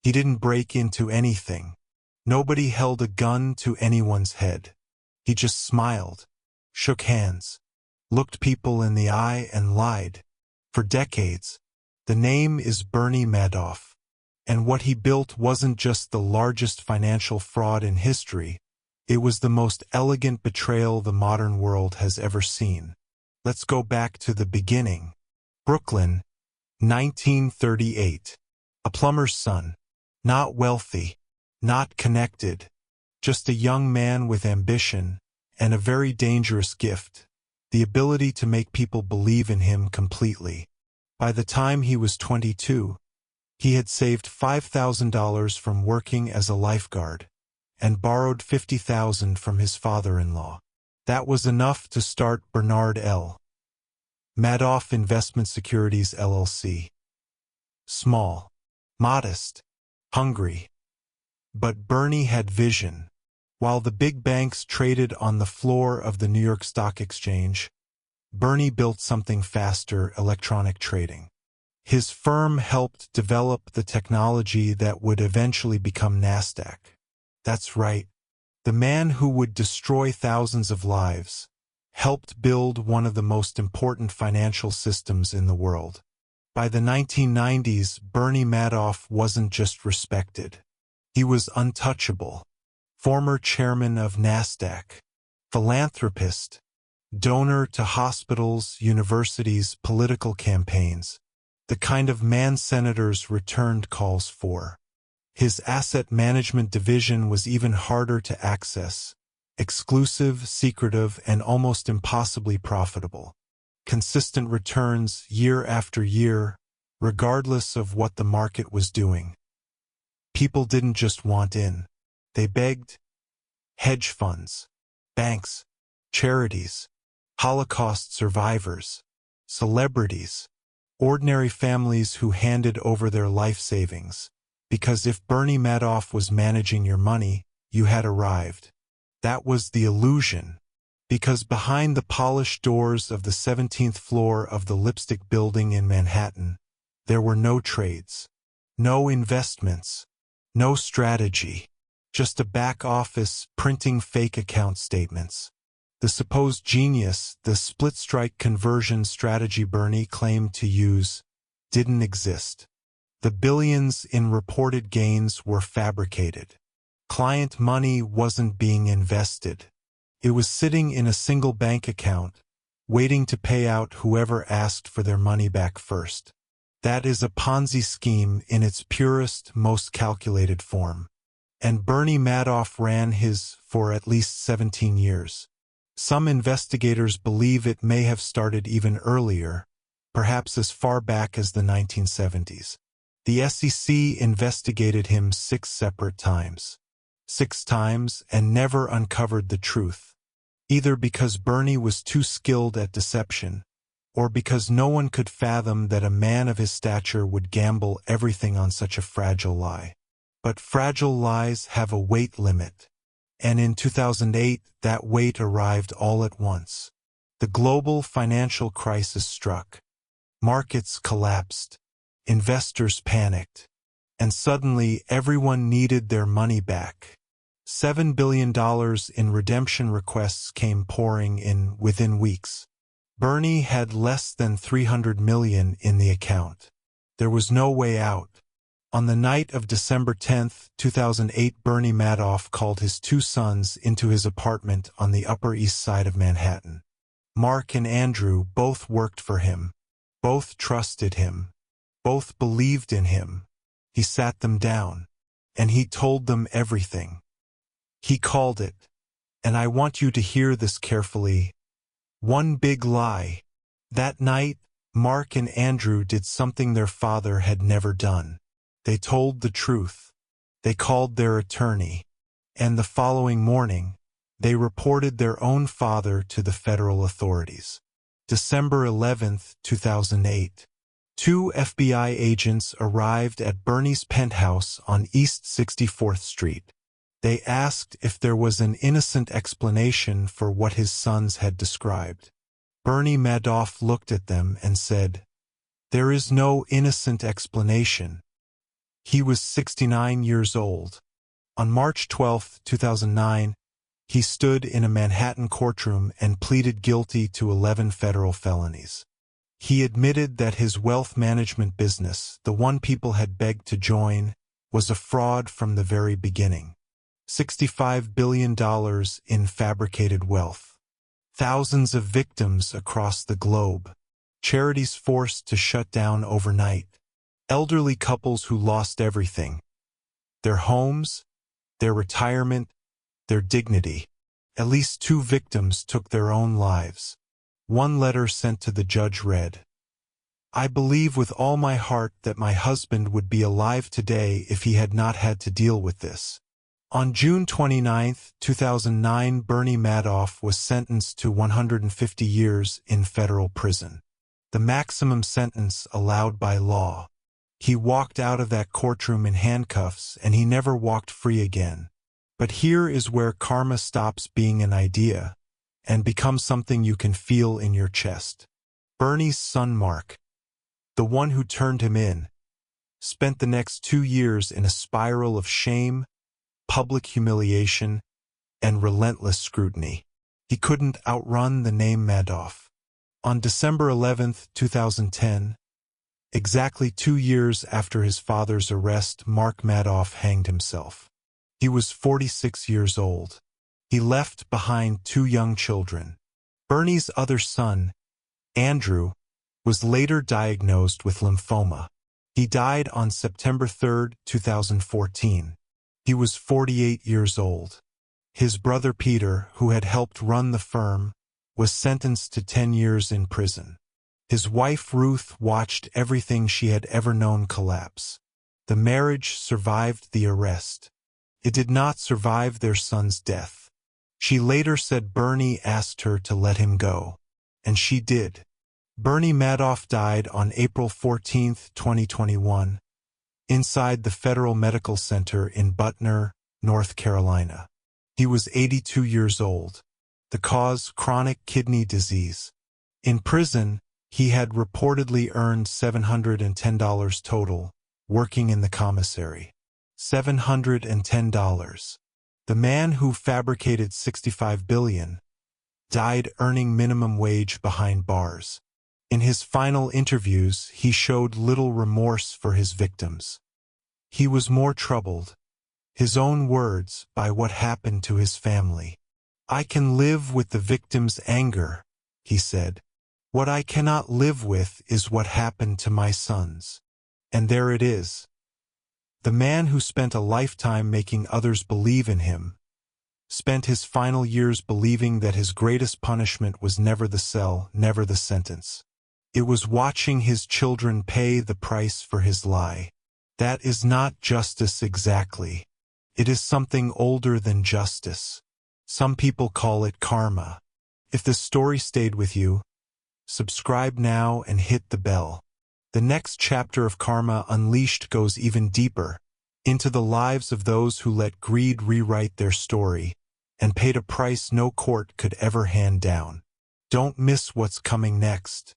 He didn't break into anything. Nobody held a gun to anyone's head. He just smiled, shook hands, looked people in the eye and lied. For decades, the name is Bernie Madoff, and what he built wasn't just the largest financial fraud in history, it was the most elegant betrayal the modern world has ever seen. Let's go back to the beginning. Brooklyn, 1938. A plumber's son. Not wealthy, not connected, just a young man with ambition and a very dangerous gift, the ability to make people believe in him completely. By the time he was 22, he had saved $5,000 from working as a lifeguard and borrowed $50,000 from his father-in-law. That was enough to start Bernard L. Madoff Investment Securities LLC. Small, modest, hungry. But Bernie had vision. While the big banks traded on the floor of the New York Stock Exchange, Bernie built something faster: electronic trading. His firm helped develop the technology that would eventually become Nasdaq. That's right. The man who would destroy thousands of lives helped build one of the most important financial systems in the world. By the 1990s, Bernie Madoff wasn't just respected. He was untouchable. Former chairman of Nasdaq, philanthropist, donor to hospitals, universities, political campaigns, the kind of man senators returned calls for. His asset management division was even harder to access, exclusive, secretive, and almost impossibly profitable. Consistent returns year after year, regardless of what the market was doing. People didn't just want in. They begged. Hedge funds, banks, charities, Holocaust survivors, celebrities, ordinary families who handed over their life savings. Because if Bernie Madoff was managing your money, you had arrived. That was the illusion. Because behind the polished doors of the 17th floor of the Lipstick Building in Manhattan, there were no trades, no investments, no strategy, just a back office printing fake account statements. The supposed genius, the split-strike conversion strategy Bernie claimed to use, didn't exist. The billions in reported gains were fabricated. Client money wasn't being invested. It was sitting in a single bank account, waiting to pay out whoever asked for their money back first. That is a Ponzi scheme in its purest, most calculated form. And Bernie Madoff ran his for at least 17 years. Some investigators believe it may have started even earlier, perhaps as far back as the 1970s. The SEC investigated him 6 separate times. 6 times and never uncovered the truth. Either because Bernie was too skilled at deception, or because no one could fathom that a man of his stature would gamble everything on such a fragile lie. But fragile lies have a weight limit. And in 2008, that weight arrived all at once. The global financial crisis struck. Markets collapsed. Investors panicked. And suddenly everyone needed their money back. $7 billion in redemption requests came pouring in within weeks. Bernie had less than $300 million in the account. There was no way out. On the night of December 10, 2008, Bernie Madoff called his 2 sons into his apartment on the Upper East Side of Manhattan. Mark and Andrew both worked for him. Both trusted him. Both believed in him. He sat them down, and he told them everything. He called it, and I want you to hear this carefully, one big lie. That night, Mark and Andrew did something their father had never done. They told the truth. They called their attorney. And the following morning, they reported their own father to the federal authorities. December 11, 2008. 2 FBI agents arrived at Bernie's penthouse on East 64th Street. They asked if there was an innocent explanation for what his sons had described. Bernie Madoff looked at them and said, "There is no innocent explanation. He was 69 years old. On March 12, 2009, he stood in a Manhattan courtroom and pleaded guilty to 11 federal felonies. He admitted that his wealth management business, the one people had begged to join, was a fraud from the very beginning. $65 billion in fabricated wealth. Thousands of victims across the globe. Charities forced to shut down overnight. Elderly couples who lost everything. Their homes, their retirement, their dignity. At least 2 victims took their own lives. One letter sent to the judge read, "I believe with all my heart that my husband would be alive today if he had not had to deal with this." On June 29, 2009, Bernie Madoff was sentenced to 150 years in federal prison, the maximum sentence allowed by law. He walked out of that courtroom in handcuffs, and he never walked free again. But here is where karma stops being an idea and becomes something you can feel in your chest. Bernie's son Mark, the one who turned him in, spent the next 2 years in a spiral of shame, public humiliation, and relentless scrutiny. He couldn't outrun the name Madoff. On December 11, 2010, exactly 2 years after his father's arrest, Mark Madoff hanged himself. He was 46 years old. He left behind 2 young children. Bernie's other son, Andrew, was later diagnosed with lymphoma. He died on September 3, 2014. He was 48 years old. His brother Peter, who had helped run the firm, was sentenced to 10 years in prison. His wife Ruth watched everything she had ever known collapse. The marriage survived the arrest. It did not survive their son's death. She later said Bernie asked her to let him go, and she did. Bernie Madoff died on April 14, 2021, inside the Federal Medical Center in Butner, North Carolina. He was 82 years old. The cause, chronic kidney disease. In prison, he had reportedly earned $710 total, working in the commissary. $710. The man who fabricated $65 billion died earning minimum wage behind bars. In his final interviews, he showed little remorse for his victims. He was more troubled, his own words, by what happened to his family. "I can live with the victim's anger," he said. "What I cannot live with is what happened to my sons." And there it is. The man who spent a lifetime making others believe in him spent his final years believing that his greatest punishment was never the cell, never the sentence. It was watching his children pay the price for his lie. That is not justice exactly. It is something older than justice. Some people call it karma. If the story stayed with you, subscribe now and hit the bell. The next chapter of Karma Unleashed goes even deeper into the lives of those who let greed rewrite their story and paid a price no court could ever hand down. Don't miss what's coming next.